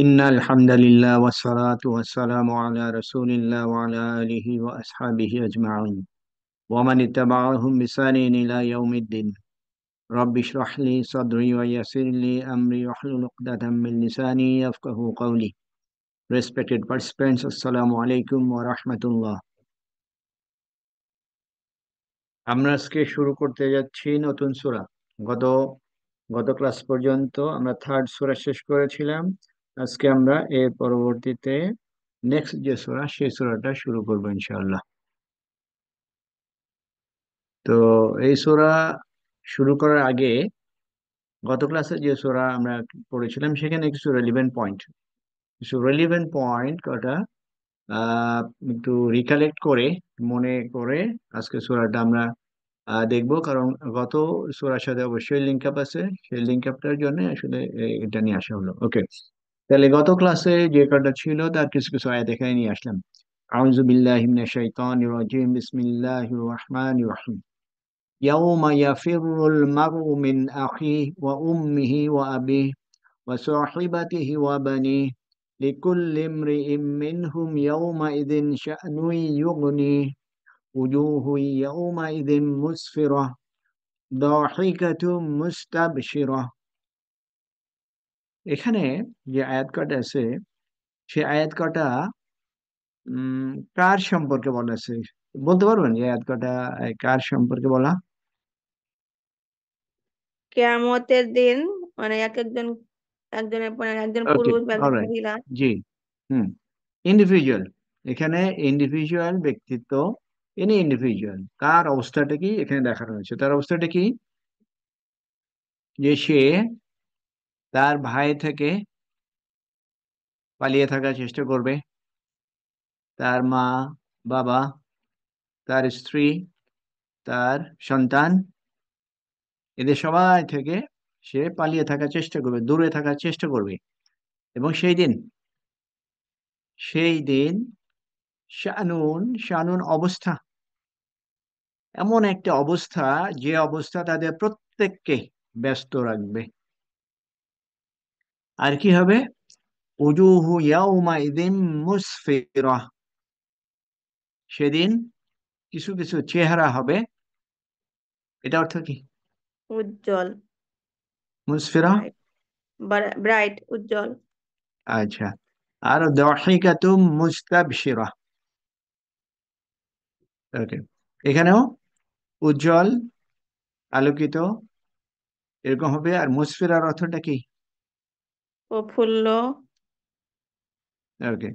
إن الحمد لله والصلاة والسلام على رسول الله وعلى آله وأصحابه أجمعين ومن اتبعهم بإحسان إلى يوم الدين. رب اشرح لي صدري ويسر لي أمري واحلل عقدة من لساني يفقه قولي. Respected participants, Assalamu alaikum wa rahmatullah. আমরা আজকে শুরু করতে যাচ্ছি নতুন সূরা। গত গত ক্লাস পর্যন্ত আমরা থার্ড সূরা শেষ করেছিলাম। আজকে আমরা এর পরবর্তীতে নেক্সট যে সূরা সেই সূরাটা শুরু করবো ইনশাআল্লাহ। তো এই সূরা শুরু করার আগে গত ক্লাসে যে সূরা আমরা পড়েছিলাম সেখানে কিছু রেলিভেন্ট পয়েন্ট কটা একটু রিকালেক্ট করে মনে করে আজকে সূরাটা আমরা দেখবো, কারণ গত সূরার সাথে অবশ্যই লিঙ্ক আপ আছে। সেই লিঙ্ক আপটার জন্য আসলে এটা নিয়ে আসা হলো। ওকে, তাহলে গত ক্লাসে যে কটা ছিল তার কিছু কিছু আয়াত এখানে নিয়ে আসলাম। আউযু বিল্লাহি মিনাশ শাইতানির রাজিম, বিসমিল্লাহির রহমানির রহিম। ইয়াউমা ইয়াফিরুল মারউ মিন আখিহি ওয়া উম্মিহি ওয়া আবিহি ওয়া সাহিবাতিহি ওয়া বানিহি লিকুল্লি ইমরিইম মিনহুম ইয়াউমাইযিন শা'নুন ইউগনিহি উজুহুন ইয়াউমাইযিন মুসফিরাহ দাহিকাতুম মুস্তাবশিরাহ। এখানে যে আয়াত কটা আছে সেই আয়াত কটা উম কার সম্পর্কে বলা আছে বলতে পারবেন? এই আয়াত কটা কার সম্পর্কে বলা? কেয়ামতের দিন, মানে এক একজন, একজনের পর একজন ওকে, পুরুষ বা একজন অলরাইট। মহিলা। জি, হুম। ইন্ডিভিজুয়াল, এখানে ইন্ডিভিজুয়াল ব্যক্তিত্ব, এনি ইন্ডিভিজুয়াল কার অবস্থাটা কি এখানে দেখানো হয়েছে। তার অবস্থাটা কি? যে সে তার ভাই থেকে পালিয়ে থাকার চেষ্টা করবে, তার মা, বাবা, তার স্ত্রী, তার সন্তান, এদের সবাই থেকে সে পালিয়ে থাকার চেষ্টা করবে, দূরে থাকার চেষ্টা করবে। এবং সেই দিন শানুন, শানুন অবস্থা, এমন একটা অবস্থা যে অবস্থা তাদের প্রত্যেককে ব্যস্ত রাখবে। আর কি হবে? উজুহু ইয়াউমাইযিন মুসফিরা, সেদিন কিছু কিছু চেহারা হবে। এটা অর্থ কি? উজ্জ্বল, মুসফিরা। ব্রাইট, ব্রাইট, উজ্জ্বল। আচ্ছা। আর দাহিকাতুম মুস্তাবশিরা। ওকে, এখানেও উজ্জ্বল, আলোকিত এরকম হবে। আর মুসফিরার অর্থটা কি? প্রফুল্ল। ওকে।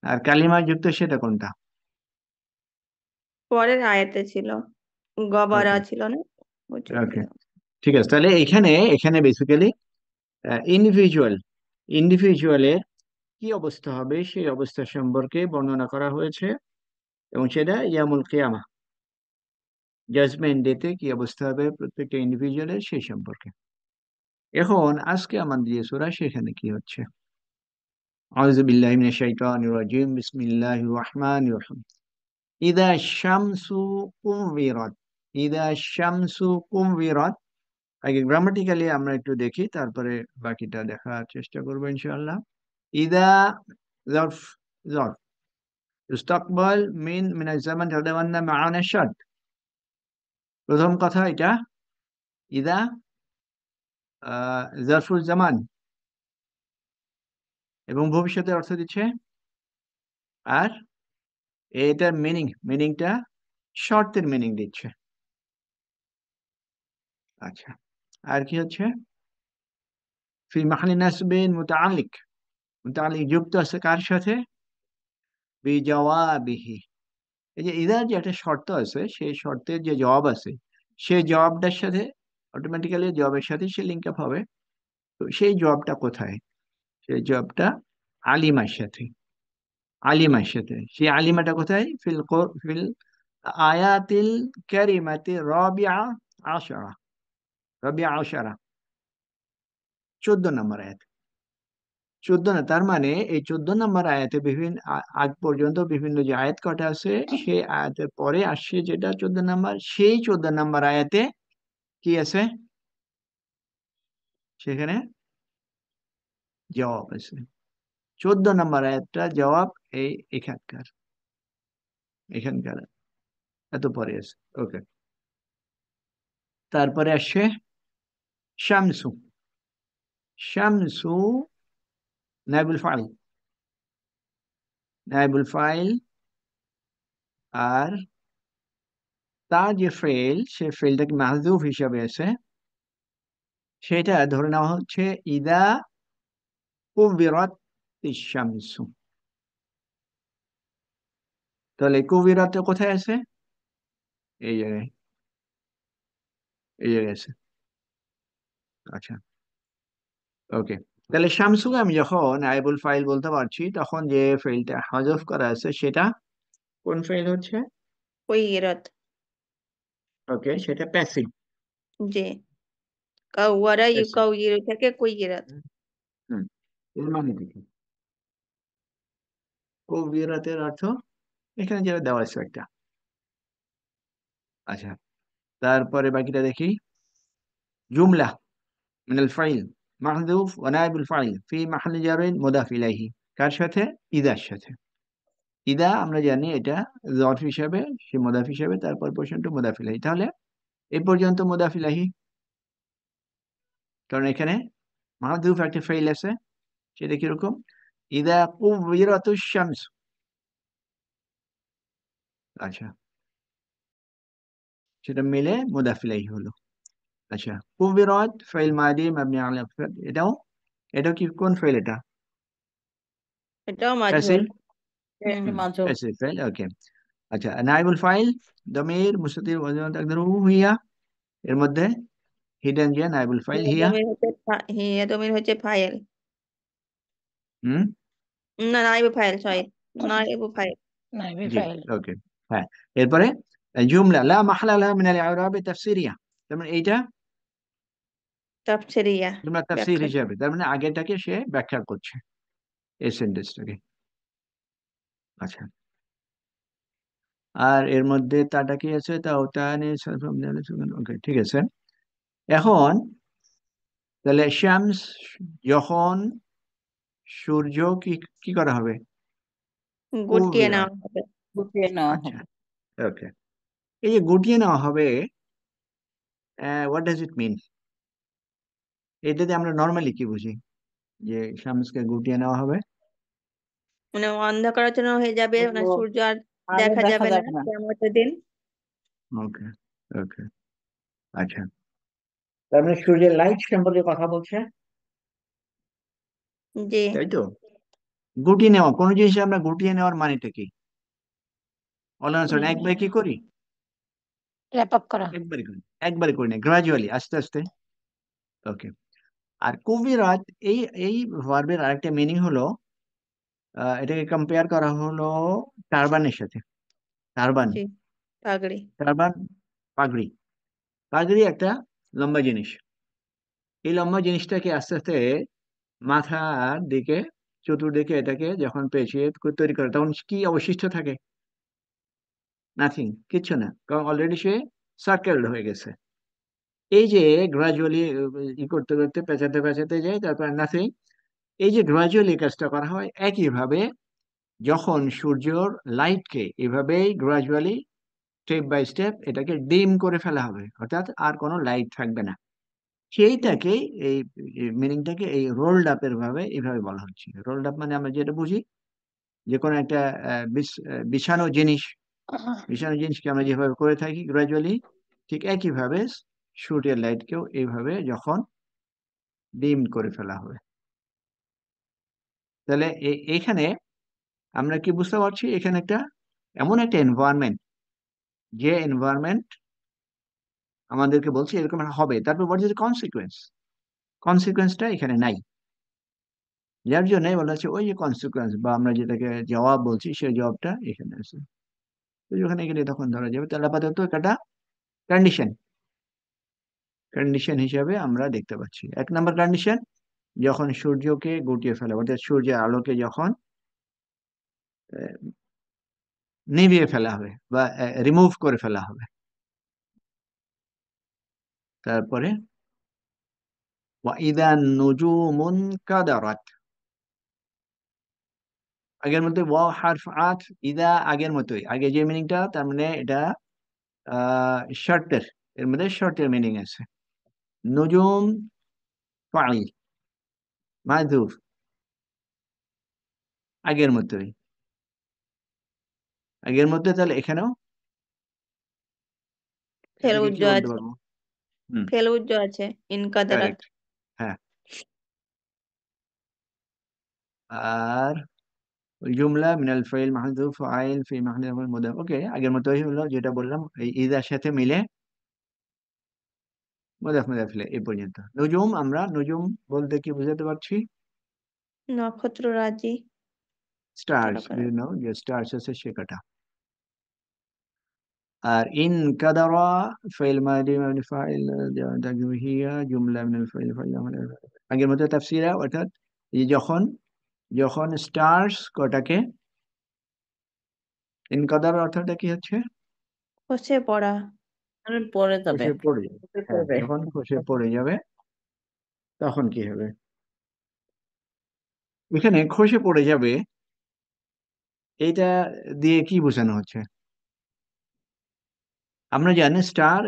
আর কালিমা যুক্ত সেটা কোনটা? পরের আয়াতে ছিল, গবারা ওকে, ছিল না? ওইটা ওকে, ছিল। ঠিক আছে। তাহলে এখানে এখানে বেসিক্যালি ইন্ডিভিজুয়াল ইন্ডিভিজুয়ালের কি অবস্থা হবে সেই অবস্থা সম্পর্কে বর্ণনা করা হয়েছে, এবং সেটা ইয়ামুল কিয়ামা, জাজমেন্ট ডেতে কি অবস্থা হবে প্রত্যেকটা ইন্ডিভিজুয়ালের সেই সম্পর্কে। এখন আজকে আমাদের যে সূরা সেখানে কি হচ্ছে? আউযু বিল্লাহি মিনাশ শাইতানির রাজিম, বিসমিল্লাহির রহমানির রহিম। ইদা শামসু কুমবিরাত, ইদা শামসু কুমবিরাত। আগে গ্রামাটিক্যালি আমরা একটু দেখি, তারপরে বাকিটা দেখার চেষ্টা করবো ইনশাআল্লাহ। ইদা ظرف ظرف يستقبل من الزمن تتبنى معانا الشرط। প্রথম কথা এটা ইদা জারফুল জামান, এবং ভবিষ্যতের অর্থ দিচ্ছে। আর এটার মিনিংটা শর্তের মিনিং দিচ্ছে। আচ্ছা, আর কি হচ্ছে? ফি মাহালি নাসবিন মুতাআল্লিক, মুতাআল্লিক যুক্ত আছে কার সাথে? বিজাওয়াবিহি। এই যে ইদার যে একটা শর্ত আছে সেই শর্তের যে জবাব আছে সেই জবাবটার সাথে অটোমেটিক্যালি জবাবের সাথে সে লিঙ্ক আপ হবে। তো সেই জবাবটা কোথায়? সেই জবাবটা আলিমার সাথে। আলিমার সাথে সেই আলিমাটা কোথায়? ফিল আয়াতিল কারিমাতি রাবিআ আশারা, রাবিআ আশারা, 14 নম্বর আয়াত। 14 না, তার মানে এই 14 নম্বর আয়াতে বিভিন্ন আগ পর্যন্ত বিভিন্ন যে আয়াত কটা আছে সেই আয়াতের পরে আসছে যেটা 14 নম্বর, সেই 14 নম্বর আয়াতে কি আছে সেখানে? জবাব আছে। 14 নম্বর আয়াতটা জবাব এই এখানকার, এখানকার এত পরে আছে। ওকে, তারপরে আসছে শামসু। শামসু নাইবুল ফাইল, নাইবুল ফাইল। আর তার যে ফেল, সে ফেলটাকে মাহজুফ হিসাবে আছে, সেটা ধরে নেওয়া হচ্ছে ইদা কুবিরাত শামসু। তাহলে কুবিরাত কোথায় আছে? এই জায়গায়, এই জায়গায় আছে। আচ্ছা, ওকে। তাহলে শামসুকে আমি যখন নাইবুল ফাইল বলতে পারছি, তখন যে ফাইলটা হযফ করা আছে সেটা কোন ফাইল হচ্ছে? কুইরাত। ওকে, সেটা প্যাসিভ। জি, কাউয়ারা প্যাসিভ। ইউকাউয়িরু থেকে কুইরাত। হুম, এর মানে কি? কুবিরাতের অর্থ এখানে যেটা দেওয়া আছে একটা। আচ্ছা, তারপরে বাকিটা দেখি। জুমলা মিনাল ফাইল মাহযুফ ওয়া নাইবুল ফাইল ফি মাহল্লি জারিন মুদাফ ইলাইহি। কার সাথে? ইদার সাথে। ইদা আমরা জানি এটা যরফ হিসাবে, সে মুদাফ হিসাবে, তারপর পোর্শনটা মুদাফ ইলাইহি। তাহলে এই পর্যন্ত মুদাফ ইলাইহি, কারণ এখানে মাহযুফ একটা ফাইল আছে। সেটা কিরকম? ইদা কুবিরাতুশ শামস। আচ্ছা, সেটা মিলে মুদাফ ইলাইহি হলো। আচ্ছা, কুবিরাত ফাইল মাদি মাবনি আলা ফাত, এটাও কি, কোন ফাইল এটা? এটাও মাজহুর। প্যাসিভ। হুম। মাজুর। প্যাসিভ ফাইল, ওকে। আচ্ছা, নাইবুল ফাইল দমির মুস্তাতির ওয়াজমান তাকদিরুহু হিয়া, এর মধ্যে হিডেন যে নাইবুল ফাইল হিয়া হিয়া। দমির হচ্ছে হিয়া দমির হচ্ছে ফাইল। হুম। না, নাইবু ফাইল, সরি, নাইবু ফাইল। নাইবে জি, ফাইল। ওকে। হ্যাঁ, এরপরে জুমলা লা মাহলা লাহা মিনাল ইরাব তাফসিরিয়া, তার মানে এইটা তাফসিরিয়া, জুমলা তাফসির ব্যাখ্যা। হিসাবে, তার মানে আগেটাকে সে ব্যাখ্যা করছে, এই সেন্টেন্সটাকে। আচ্ছা, আর এর মধ্যে তাটা কি আছে? তাও তানি, ওকে, ঠিক আছে। এখন তাহলে শামস, যখন সূর্য কি কি করা হবে? গুটিয়ে কুবিরাত। নেওয়া হবে। গুটিয়ে নেওয়া আচ্ছা, হবে। ওকে। এই যে গুটিয়ে নেওয়া হবে, হোয়াট ডাজ ইট মিন? এটাতে আমরা নর্মালি কি বুঝি যে শামসকে গুটিয়ে নেওয়া হবে? মানে অন্ধকারাচ্ছন্ন হয়ে যাবে, মানে বললো, সূর্য আর আলো দেখা দেখা যাবে না যাবে না। কিয়ামতের দিন। ওকে, ওকে। আচ্ছা, তার মানে সূর্যের লাইট সম্পর্কে কথা বলছে, জি। তাই তো? গুটিয়ে নেওয়া, কোনো জিনিস আমরা গুটিয়ে নেওয়ার মানেটা কি? একবারে কি করি? র্যাপ আপ করা। একবারে করি, একবারে করি না, গ্রাজুয়ালি, আস্তে আস্তে। ওকে। আর কুবিরাত, এই এই ভার্বের আরেকটা মিনিং হলো, এটাকে কম্পেয়ার করা হলো টারবানের সাথে। টারবান, জি, পাগড়ি। টারবান, পাগড়ি। পাগড়ি একটা লম্বা জিনিস। এই লম্বা জিনিসটাকে আস্তে আস্তে মাথার দিকে, চতুর্দিকে এটাকে যখন পেঁচিয়ে তৈরি করে, তখন কি অবশিষ্ট থাকে? নাথিং, কিচ্ছু না, কারণ অলরেডি সে সার্কেলড হয়ে গেছে। এই যে গ্রাজুয়ালি ই করতে করতে পেঁচাতে পেঁচাতে যায়, তারপর নাথিং। এই যে গ্রাজুয়ালি কাজটা করা হয়, একইভাবে যখন সূর্যর লাইটকে এভাবেই গ্রাজুয়ালি স্টেপ বাই স্টেপ এটাকে ডিম করে ফেলা হবে, অর্থাৎ আর কোনো লাইট থাকবে না, হুম। সেইটাকে, এই মিনিংটাকে এই রোলড আপের ভাবে এইভাবে বলা হচ্ছে। রোলড আপ মানে আমরা যেটা বুঝি, যে কোনো একটা বিছানো জিনিস, বিছানো জিনিসকে আমরা যেভাবে করে থাকি গ্রাজুয়ালি, ঠিক একইভাবে সূর্যের লাইটকেও এইভাবে যখন ডিম করে ফেলা হবে। তাহলে এইখানে আমরা কি বুঝতে পারছি? এখানে একটা এমন একটা এনভায়রনমেন্ট, যে এনভায়রনমেন্ট আমাদেরকে বলছে এরকম হবে, তারপর হোয়াট ইজ কনসিকুয়েন্স? কনসিকুয়েন্সটা এখানে নাই, যার জন্য বলা হচ্ছে ওই যে কনসিকুয়েন্স, বা আমরা যেটাকে জবাব বলছি, সেই জবাবটা এখানে আছে। তো ওখানে গেলে তখন ধরা যাবে। তাহলে আপাতত একটা কন্ডিশন, কন্ডিশন হিসাবে আমরা দেখতে পাচ্ছি। 1 নম্বর কন্ডিশন, যখন সূর্যকে গুটিয়ে ফেলা, অর্থাৎ সূর্যের আলোকে যখন আহ, নিভিয়ে ফেলা হবে বা রিমুভ করে ফেলা হবে। তারপরে ওয়াইদা নুজুমুন কাদারাত, আগের মধ্যে ওয়াও হারফ আত, ইদা আগের মতোই, আগে যে মিনিংটা, তার মানে এটা শর্টের, এর মধ্যে শর্টের মিনিং আছে। নুজুম ফাইল মাযুফ, আগের মতোই, আগের মধ্যে, তাহলে এখানেও ফেল এটাকে কি উজ্জ বলতে আছে, পারবো? হুম, ফেল উজ্জ আছে, ইনকাদারাত। কারেক্ট। হ্যাঁ, আর জুমলা মিনাল ফাইল মাহযুফ ফাইল ফি মাহলি মুদাফ, ওকে আগের মতোই হলো, যেটা বললাম এই ইদার সাথে মিলে মুদাফ মুদাফ ইলাইহি এই পর্যন্ত। নুজুম, আমরা নুজুম বলতে কি বোঝাতে পারছি? নক্ষত্র রাজি, স্টার্স, তারকা। বিভিন্ন যে স্টার্স আছে সে কাটা। আর ইন কাদারা ফাইল মাদি মাদি ফাইল হিয়া জুমলা মিনাল ফাইল ফাইল আগের মতো তাফসীরা, অর্থাৎ এই যখন, যখন স্টার্স কটাকে, ইন কাদার অর্থটা কি হচ্ছে? খসে পড়া। মানে পড়ে যাবে, খসে পড়ে যাবে। পড়ে হ্যাঁ, পড়বে। যখন খসে পড়ে যাবে তখন কি হবে? এখানে খসে পড়ে যাবে, এইটা দিয়ে কি বোঝানো হচ্ছে? আমরা জানি স্টার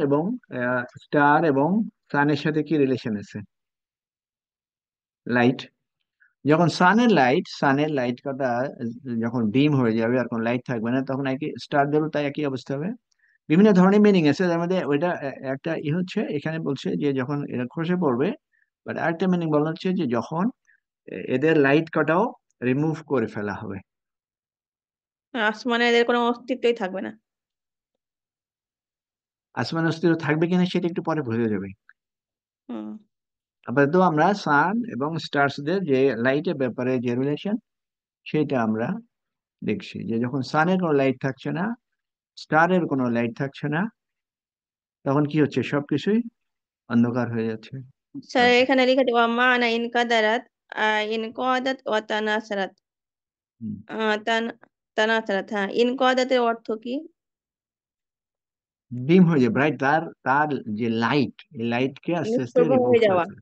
এবং সানের সাথে কি রিলেশন আছে? লাইট। যখন সানের লাইট কটা যখন ডিম হয়ে যাবে আর কোনো লাইট থাকবে না, তখন একই স্টারদেরও তাই একই অবস্থা হবে। বিভিন্ন ধরনের মিনিং আছে, তার মধ্যে ওইটা একটা হচ্ছে, এখানে বলছে যে যখন এরা খসে পড়বে, বাট আরেকটা মিনিং বলা হচ্ছে যে যখন এদের লাইট কটাও রিমুভ করে ফেলা হবে। আসমানে এদের কোনো অস্তিত্বই থাকবে না। আসমান অস্তিত্ব থাকবে কিনা সেটা একটু পরে বোঝা যাবে। হুম। আপাতত আমরা সান এবং স্টার্সদের যে লাইটের ব্যাপারে যে রিলেশন, সেটা আমরা দেখছি, যে যখন সানের কোনো লাইট থাকছে না, স্টারের কোনো লাইট থাকছে না, তখন কি হচ্ছে? সবকিছুই অন্ধকার হয়ে যাচ্ছে। স্যার আচ্ছা। এখানে লিখেছে ওয়া মানা ইনকাদারাত, ইনকাদাত ওয়া তানাসারাত। হুম। তান তানাসারাত, হ্যাঁ, ইনকাদাতের অর্থ কি? ডিম হয়ে যায়, ব্রাইট, তার তার যে লাইট, এই লাইটকে আস্তে আস্তে নিষ্প্রভ রিমুভ হয়ে করে যাওয়া। ফেলে।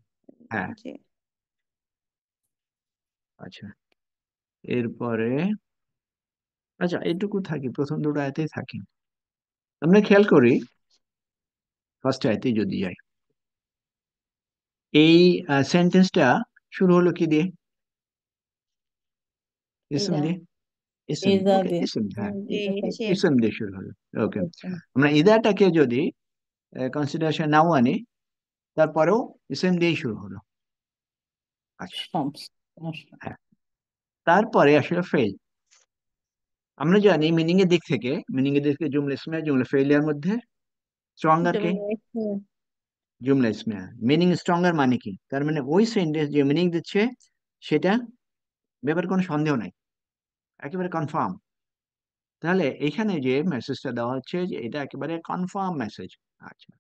হ্যাঁ। জি। আচ্ছা, এরপরে, আচ্ছা এইটুকু থাকি, প্রথম দুটো আয়াতেই থাকি। আমরা খেয়াল করি ফার্স্ট আয়াতে যদি যাই, এই সেন্টেন্সটা শুরু হলো কি দিয়ে? ইসম ইদা, দিয়ে। ইসম, ইদা ওকে, দিয়ে। ইসম, হ্যাঁ, জি, ইদা থেকে। সে ইসম দিয়ে শুরু হলো। ওকে, আচ্ছা, আমরা ইদাটাকে যদি কনসিডারেশন নাও আনি, তারপরেও ইসম দিয়েই শুরু হলো। আচ্ছা। শামস। হ্যাঁ, তারপরে আসলে ফেল। আমরা জানি মিনিং এর দিক থেকে জুমলা ইসমিয়া জুমলা ফেইলিয়ার মধ্যে স্ট্রঙ্গার কে? জুমলা ইসমিয়া। মিনিং স্ট্রঙ্গার মানে কি? তার মানে ওই সেন্টেন্স যে মিনিং দিচ্ছে সেটা ব্যাপারে কোনো সন্দেহ নাই, একেবারে কনফার্ম। তাহলে এখানে যে মেসেজটা দেওয়া হচ্ছে যে এটা একেবারে কনফার্ম মেসেজ। আচ্ছা,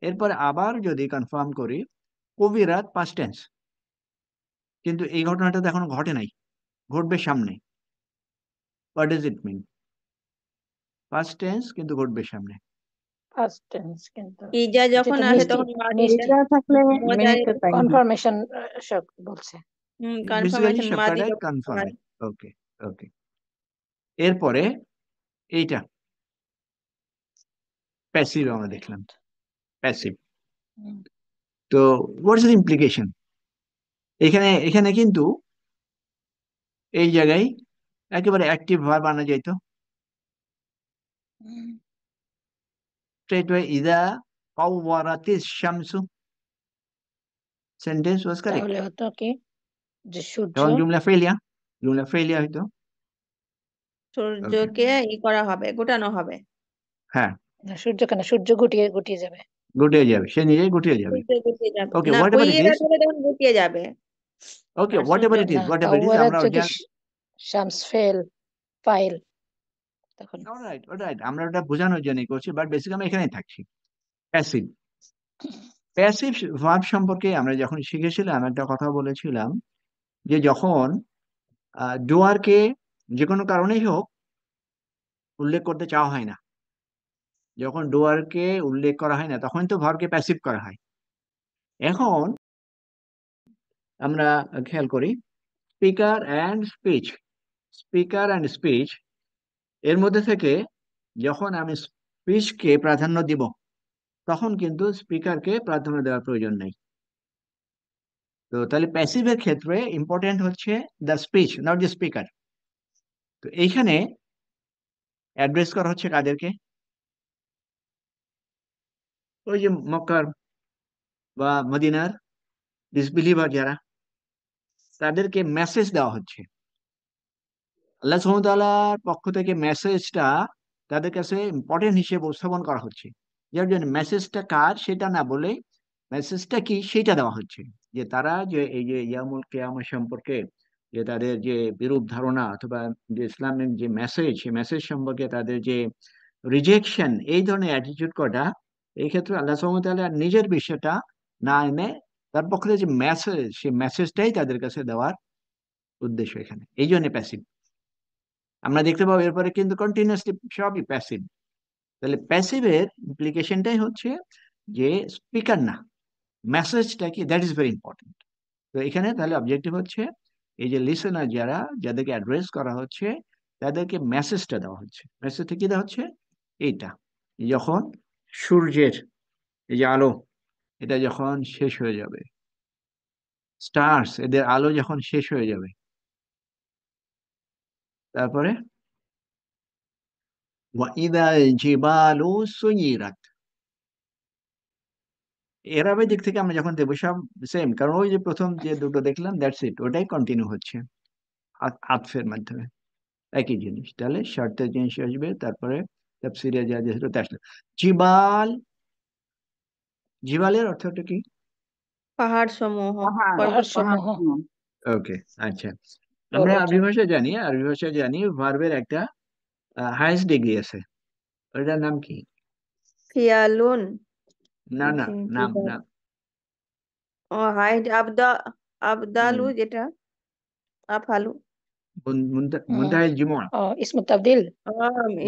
এরপরে আবার যদি কনফার্ম করি, কবিরাত পাস্ট টেন্স, কিন্তু এই ঘটনাটা তো এখনো ঘটে নাই, ঘটবে সামনে। What does it mean? Past tense কিন্তু ঘটবে সামনে। ফার্স্ট টেন্স কিন্তু ইজা যখন যেটা আসে নিশ্চিত, তখন মাঝিতে নিশ্চিত থাকলে মোজারে কনফার্মেশন সব বলছে। বেসিক্যালি কনফার্মেশন মাঝি সবকটাই যখন কনফার্মে। হয়। ওকে, ওকে। এরপরে এইটা প্যাসিভ আমরা দেখলাম, প্যাসিভ। হুম, তো হোয়াট ইজ ইমপ্লিকেশন? এখানে এখানে কিন্তু এই জায়গায় একেবারে অ্যাক্টিভ ভার্ব আনা যাইতো হুম। স্ট্রেট ওয়ে, ইদা কাওয়ারাতিস শামসু, সেন্টেন্স ওয়াজ কারেক্ট। তাহলে হতো কি যে সূর্য, তখন জুমলা ফেলিয়া হইতো। ওকে, সূর্যকে করা হবে, গোটানো হবে। হ্যাঁ, না, সূর্য কেন, সূর্য গুটিয়ে গুটিয়ে যাবে। গুটিয়ে যাবে, সে নিজেই গুটিয়ে যাবে। সূর্য গুটিয়ে যাবে ওকে, না, হোয়াট এভার ইট কইয়েরা ইজ, ধরে তখন গুটিয়ে যাবে। ওকে আর হোয়াট সূর্য এভার ইট ইজ, না, হোয়াট এভার ইট ইজ, কাউয়ারাত আমরা যদি ওটা, শামস ফেল ফাইল তখন। অলরাইট অলরাইট, আমরা ওটা বোঝানোর জন্যই করছি, বাট বেসিক আমরা এখানেই থাকছি। প্যাসিভ, প্যাসিভ ভার্ব সম্পর্কে আমরা যখন শিখেছিলাম একটা কথা বলেছিলাম, যে যখন ডুয়ারকে যে কোনো কারণেই হোক উল্লেখ করতে চাওয়া হয় না, যখন ডুয়ারকে উল্লেখ করা হয় না, তখন তো ভার্বকে প্যাসিভ করা হয়। এখন আমরা খেয়াল করি speaker and speech, speaker and speech, এর মধ্যে থেকে যখন আমি স্পিচকে প্রাধান্য দিব তখন কিন্তু স্পিকারকে প্রাধান্য দেওয়ার প্রয়োজন নেই। তো তাহলে প্যাসিভের ক্ষেত্রে ইম্পর্টেন্ট হচ্ছে the speech, not the speaker. তো এইখানে অ্যাড্রেস করা হচ্ছে কাদেরকে? ওই যে মক্কার বা মদিনার ডিসবিলিভার যারা, তাদেরকে মেসেজ দেওয়া হচ্ছে। আল্লাহ সুবহানাহু ওয়া তাআলার পক্ষ থেকে মেসেজটা তাদের কাছে ইম্পর্টেন্ট হিসেবে উপস্থাপন করা হচ্ছে। যার জন্য মেসেজটা কার সেটা না বলে মেসেজটা কি সেটা দেওয়া হচ্ছে। যে তারা যে এই যে ইয়ামুল কিয়ামা সম্পর্কে যে তাদের যে বিরূপ ধারণা অথবা যে ইসলামের যে মেসেজ, সেই মেসেজ সম্পর্কে তাদের যে রিজেকশন, এই ধরনের অ্যাটিটিউড করা, এই ক্ষেত্রে আল্লাহ সুবহানাহু ওয়া তাআলা নিজের বিষয়টা না এনে তার পক্ষ থেকে যে মেসেজ, সেই মেসেজটাই তাদের কাছে দেওয়ার উদ্দেশ্য এখানে, এই জন্য প্যাসিভ। আমরা দেখতে পাবো এরপরে কিন্তু কন্টিনিউয়াসলি সবই প্যাসিভ। তাহলে প্যাসিভের ইমপ্লিকেশনটাই হচ্ছে যে স্পিকার না, মেসেজটা কি, দ্যাট ইজ ভেরি ইম্পর্টেন্ট। তো এখানে তাহলে অবজেক্টিভ হচ্ছে এই যে লিসেনার যারা, যাদেরকে অ্যাড্রেস করা হচ্ছে, তাদেরকে মেসেজটা দেওয়া হচ্ছে। মেসেজটা কি দেওয়া হচ্ছে? এইটা, যখন সূর্যের এই যে আলো, এটা যখন শেষ হয়ে যাবে, স্টার্স এদের আলো যখন শেষ হয়ে যাবে, তারপরে ওয়াইদাল জিবালু সুইরাত, এরাবের দিক থেকে আমরা যখন দেবো সব সেম, কারণ ওই যে প্রথম যে দুটো দেখলাম দ্যাটস ইট, ওটাই কন্টিনিউ হচ্ছে আতফের মাধ্যমে, একই জিনিস। তাহলে শর্তের জিনিস আসবে, তারপরে তাফসীরে যা যা ছিল তা আসলো। জিবাল, জিবালের অর্থটা কি? পাহাড় সমূহ, পাহাড় পর্বত। পাহাড় সমূহ, ওকে, আচ্ছা। আমরা পর্বত। আরবি ভাষা জানি ভার্বের একটা হাইয়েস্ট ডিগ্রি আছে, ওটার নাম কি? ফিয়ালুন। না না, জি, নাম জিবাল। নাম ও হাইড আবদালু, যেটা আফালু। হুম মুনতাহিল জুমুআ। ও ইসমু তাবদিল।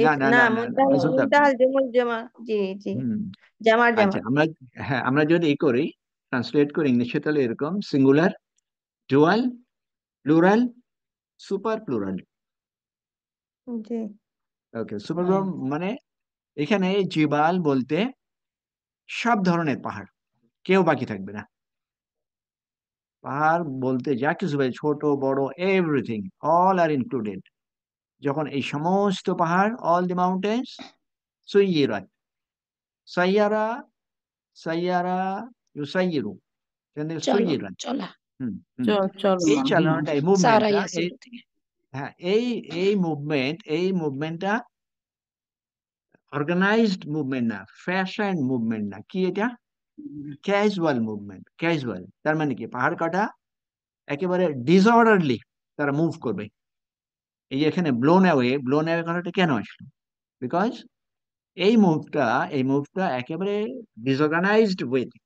না না না, না না না, মুনতাহাল আসল তাফসীর। মুনতাহাল জুমুল জামা। জি জি, হুম। জামার আচ্ছা, জামা। আমরা, হ্যাঁ, আমরা যদি এই করি, ট্রান্সলেট করি ইংলিশে, তাহলে এরকম: singular, dual, plural, super plural. জি। ওকে, সুপার হুম প্লুরাল মানে এখানে জিবাল বলতে সব ধরনের পাহাড়, কেউ বাকি থাকবে না। পাহাড় বলতে যা কিছু ভাই, ছোট বড় এভরিথিং, অল আর ইনক্লুডেড। যখন এই সমস্ত পাহাড়, all the mountains সুইয়িরাত, Saiyaara, Saiyaara ইউসাইয়িরু, এখানে চলো, সুইয়িরাত। চলা। হুম হুম। চলো এই না। চালনাটা, এই সারা মুভমেন্টটা, এই, ইয়াসিরু থেকে। হ্যাঁ, এই মুভমেন্টটা অর্গানাইজড মুভমেন্ট না, ফ্যাশন মুভমেন্ট না, কি এটা? Casual movement. ক্যাজুয়াল তার মানে কি? পাহাড় কাটা একেবারে ডিসঅর্ডারলি তারা মুভ করবে। এই যে এখানে ব্লোন অ্যাওয়ে কথাটা কেন আসলো? বিকজ এই মুভটা একেবারে ডিসঅর্গানাইজড ওয়েতে।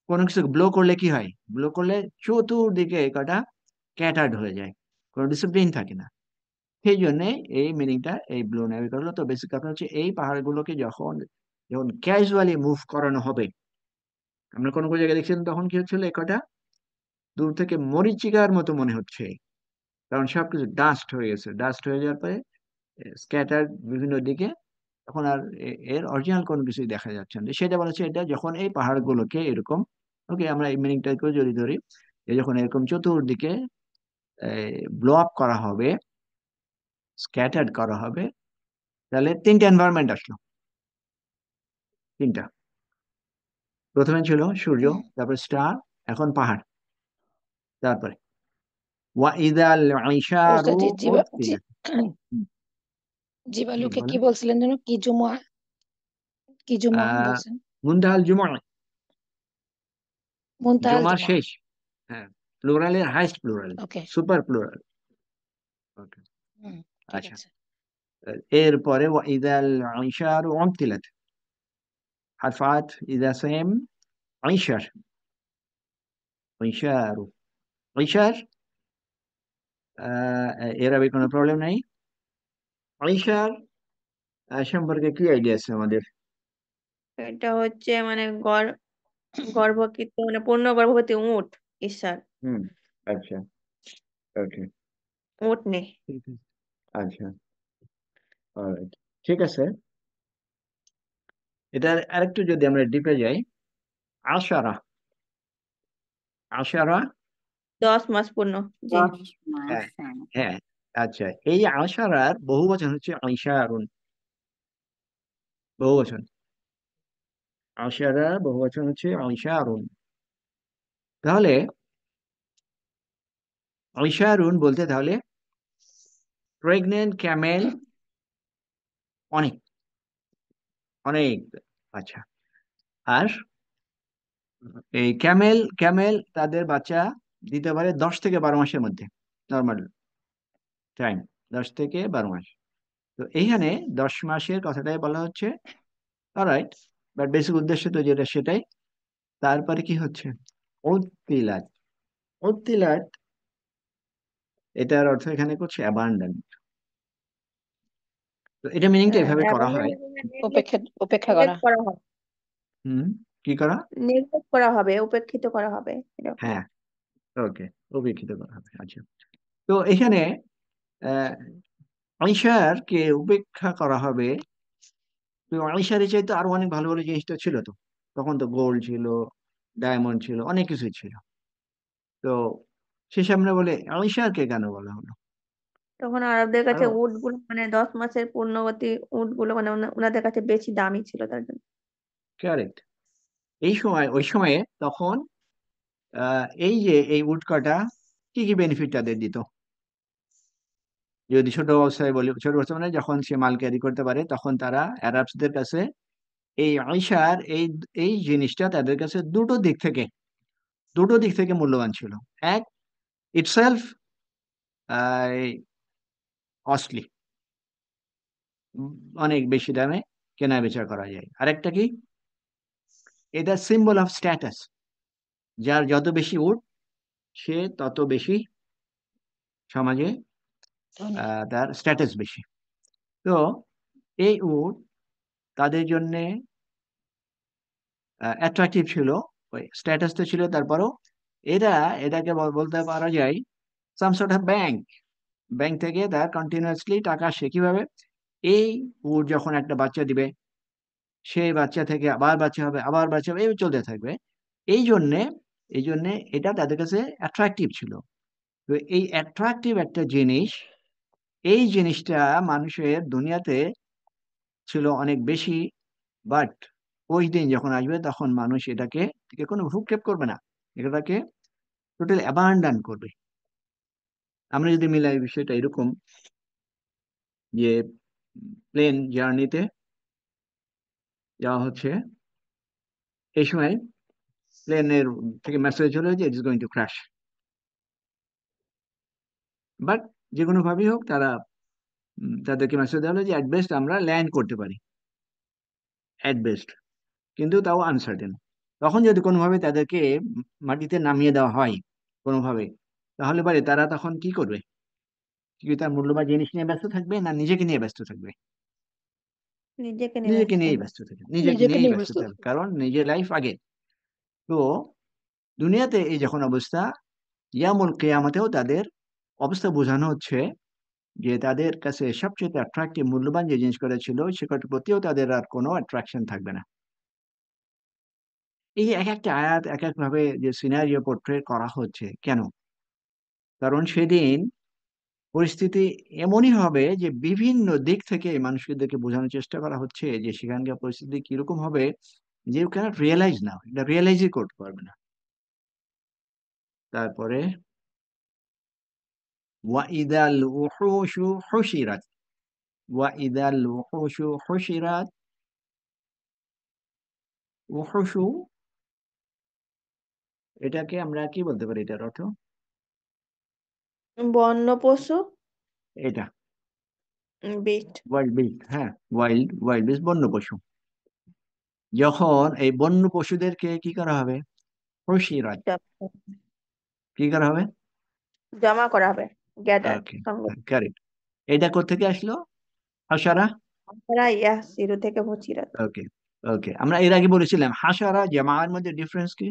কোনো কিছু ব্লো করলে কি হয়? ব্লো করলে চতুর্দিকে কটা ক্যাটার্ড হয়ে যায়, কোনো ডিসিপ্লিন থাকে না। সেই জন্য এই মিনিংটা এই ব্লো অ্যাওয়ে করলো। তো বেসিক কথা হচ্ছে এই পাহাড়গুলোকে যখন যখন ক্যাজুয়ালি মুভ করানো হবে, আমরা কোনো কোনো জায়গায় দেখছিলাম তখন কি হচ্ছিল, এই কটা দূর থেকে মরীচিকার মতো মনে হচ্ছে, কারণ সবকিছু ডাস্ট হয়ে গেছে। ডাস্ট হয়ে যাওয়ার পরে স্ক্যাটার বিভিন্ন দিকে, তখন আর এর অরিজিনাল কোনো কিছুই দেখা যাচ্ছে না। সেটা বলা হচ্ছে এটা যখন এই পাহাড়গুলোকে এরকম, ওকে, আমরা এই মিনিংটাকে যদি ধরি, যে যখন এরকম চতুর্দিকে ব্লো আপ করা হবে, স্ক্যাটার্ড করা হবে, তাহলে তিনটা এনভায়রনমেন্ট আসলো। তিনটা, প্রথমে ছিল সূর্য, হুম তারপর স্টার, এখন পাহাড়। তারপরে ওয়াইদাল ইশারু উস্তাদ জি, উতিলাত। জি জিবালুকে কি বলেন। বলছিলেন যেন? কি জুমা, কি জুমা আহ বলছেন? মুনতাহাল জুমা, মুনতাহাল জমার জুমা। শেষ। হ্যাঁ, প্লুরালের highest plural, okay. Super plural. Okay, hmm, ঠিক আচ্ছা। আছে। এরপরে ওয়াইদাল ইশারু উতিলাত, হারফাত ইদা সেম, ইশার, ইশারু, ইশার, এর আগে কোনো প্রবলেম নাই। ইশার সম্পর্কে কি আইডিয়া আছে আমাদের? এটা হচ্ছে মানে গর্ভকৃত, মানে পূর্ণ গর্ভবতী উট, ঈশ্বর। হুম, আচ্ছা, ওকে। উট নেই। ঠিক আছে। আচ্ছা, অলরাইট, ঠিক আছে। এটা আরেকটু যদি আমরা ডিপে যাই, আশারা, আশারা, 10 মাস পূর্ণ। জি। 10 মাস, হ্যাঁ, হ্যাঁ। হ্যাঁ, আচ্ছা, এই আশারার বহুবচন হচ্ছে আইশারুন, বহুবচন। আশারার বহুবচন হচ্ছে আইশারুন। তাহলে আইশারুন বলতে তাহলে প্রেগনেন্ট ক্যামেল, অনেক, অনেক। আচ্ছা, আর এই ক্যামেল, ক্যামেল তাদের বাচ্চা দিতে পারে 10 থেকে 12 মাসের মধ্যে, নর্মাল টাইম 10 থেকে 12 মাস। তো এইখানে 10 মাসের কথাটাই বলা হচ্ছে, অলরাইট, বাট বেসিক উদ্দেশ্য তো যেটা সেটাই। তারপরে কি হচ্ছে, উত্তিলাত, উত্তিলাত, এটার অর্থ এখানে করছে অ্যাবান্ডান্ট। তো এটা মিনিংটা এভাবে করা হয়। উপেক্ষা, উপেক্ষা করা। নেগলেক্ট করা হবে, হুম, কি করা? নেগলেক্ট করা হবে, উপেক্ষিত করা হবে, এরকম। হ্যাঁ, ওকে, উপেক্ষিত করা হবে। আচ্ছা, তো এখানে আহ আইসার কে উপেক্ষা করা হবে। তো আইসারের চাইতে আরো অনেক ভালো ভালো জিনিসটা ছিল তো, তখন তো গোল্ড ছিল, ডায়মন্ড ছিল, অনেক কিছু ছিল। তো সে সামনে বলে আইসারকে কেন বলা হলো? তখন আরবদের কাছে আরো উট গুলো, মানে 10 মাসের পূর্ণবতী উট গুলো, মানে ওনাদের কাছে বেশি দামি ছিল তার জন্য। কারেক্ট। এই সময়, ওই সময়ে তখন এই যে এই উটকটা কি কি বেনিফিট তাদের দিত? যদি ছোট অবস্থায় বলি, ছোট অবস্থায় মানে যখন সে মাল ক্যারি করতে পারে, তখন তারা আরবদের কাছে এই আইসার এই এই জিনিসটা তাদের কাছে দুটো দিক থেকে মূল্যবান ছিল। এক, ইটসেলফ কস্টলি, অনেক বেশি দামে কেনা বেচা করা যায়। আরেকটা কি, এটা সিম্বল অফ স্ট্যাটাস, যার যত বেশি উট সে তত বেশি সমাজে ধনী। তার স্ট্যাটাস বেশি। তো এই উট তাদের জন্য অ্যাট্রাকটিভ ছিল, ওই স্ট্যাটাস তো ছিল, তারপরও এরা, এটাকে বলতে পারা যায় some sort of bank, bank থেকে তার কন্টিনিউয়াসলি টাকা আসে কিভাবে? এই উট যখন একটা বাচ্চা দিবে, সেই বাচ্চা থেকে আবার বাচ্চা হবে, আবার বাচ্চা হবে, এই চলতে থাকবে। এই জন্যে, এই জন্যে এটা তাদের কাছে অ্যাট্রাকটিভ ছিল। তো এই অ্যাট্রাকটিভ একটা জিনিস, এই জিনিসটা মানুষের দুনিয়াতে ছিল অনেক বেশি। বাট ওই দিন যখন আসবে তখন মানুষ এটাকে থেকে কোনো ভ্রুক্ষেপ করবে না, এটাকে টোটাল অ্যাবান্ডন করবে। আমরা যদি মিলাই বিষয়টা এরকম, যে প্লেন জার্নিতে যাওয়া হচ্ছে, এই সময় প্লেনের থেকে মেসেজ হলো যে it is going to crash, but যে কোনো ভাবেই হোক তারা তাদেরকে মেসেজ দেওয়া হলো যে অ্যাট বেস্ট আমরা ল্যান্ড করতে পারি, অ্যাট বেস্ট, কিন্তু তাও আনসার্টেন। তখন যদি কোনোভাবে তাদেরকে মাটিতে নামিয়ে দেওয়া হয় কোনোভাবে, তাহলে পরে তারা তখন কি করবে? কি তার মূল্যবান জিনিস নিয়ে ব্যস্ত থাকবে, না নিজেকে নিয়ে ব্যস্ত থাকবে? নিজেকে নিয়ে নিজেকে ব্যস্ত নিয়েই থাকবে। ব্যস্ত থাকবে, নিজেকে নিজেকে নিয়েই নিয়ে ব্যস্ত ব্যস্ত থাকবে, থাকবে। কারণ নিজের লাইফ আগে। তো দুনিয়াতে এই যখন অবস্থা, ইয়ামুল কিয়ামতেও তাদের অবস্থা বোঝানো হচ্ছে যে তাদের কাছে সবচেয়ে অ্যাট্রাক্টিভ মূল্যবান যে জিনিসগুলো ছিল সেটার প্রতিও তাদের আর কোনো অ্যাট্রাকশন থাকবে না। এই এক একটা আয়াত এক এক ভাবে যে সিনারিও পোর্ট্রেট করা হচ্ছে কেন? কারণ সেদিন পরিস্থিতি এমনই হবে যে বিভিন্ন দিক থেকে মানুষদেরকে বোঝানোর চেষ্টা করা হচ্ছে যে সেখানকার পরিস্থিতি কিরকম হবে, যে ইউ ক্যানট রিয়েলাইজ না, এটা রিয়েলাইজই করতে পারবে না। তারপরে ওয়াইদাল উহুশু হুশিরাত, ওয়াইদাল উহুশু হুশিরাত, উহুশু, এটাকে আমরা কি বলতে পারি, এটার অর্থ? বন্য পশু, এটা বিট। ওয়াইল্ড বিস্ট, হ্যাঁ, ওয়াইল্ড, ওয়াইল্ড বিস্ট, বন্য পশু। যখন এই বন্য পশুদেরকে কি করা হবে? হুশিরাত, কি করা হবে? জমা করা হবে, গ্যাদার, ওকে, সংগ্রহ। কারেক্ট। এটা কোত্থেকে আসলো, হাসারা? তারা ইয়া সিরু থেকে ভচিরাত। ওকে, ওকে, আমরা এর আগে বলেছিলাম হাসারা জামার মধ্যে ডিফারেন্স কি?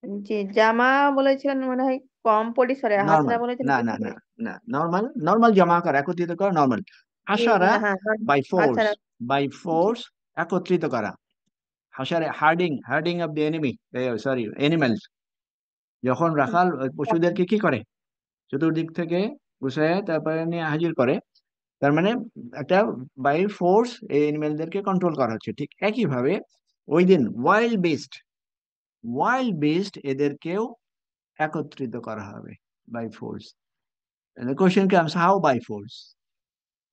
জি, জামা বলেছিলেন মনে হয় কম পরিসরে, হাসারা নর্মাল, বলেছিলেন না বেশি না না করে। না, নর্মাল, নর্মাল জমা করা, একত্রিত করা, নর্মাল। জি, হাসারা হ্যাঁ, বাই ফোর্স, হাসারা। বাই জি। ফোর্স একত্রিত করা। হাসারে herding, herding of the enemy, sorry animals, যখন রাখাল পশুদেরকে কি করে, চতুর্দিক থেকে গুছায় তারপরে নিয়ে হাজির করে, তার মানে একটা বাই ফোর্স এই এনিম্যালদেরকে কন্ট্রোল করা হচ্ছে। ঠিক একইভাবে ওই দিন ওয়াইল্ড বিস্ট, ওয়াইল্ড বিস্ট এদেরকেও একত্রিত করা হবে by force. Question comes how by force.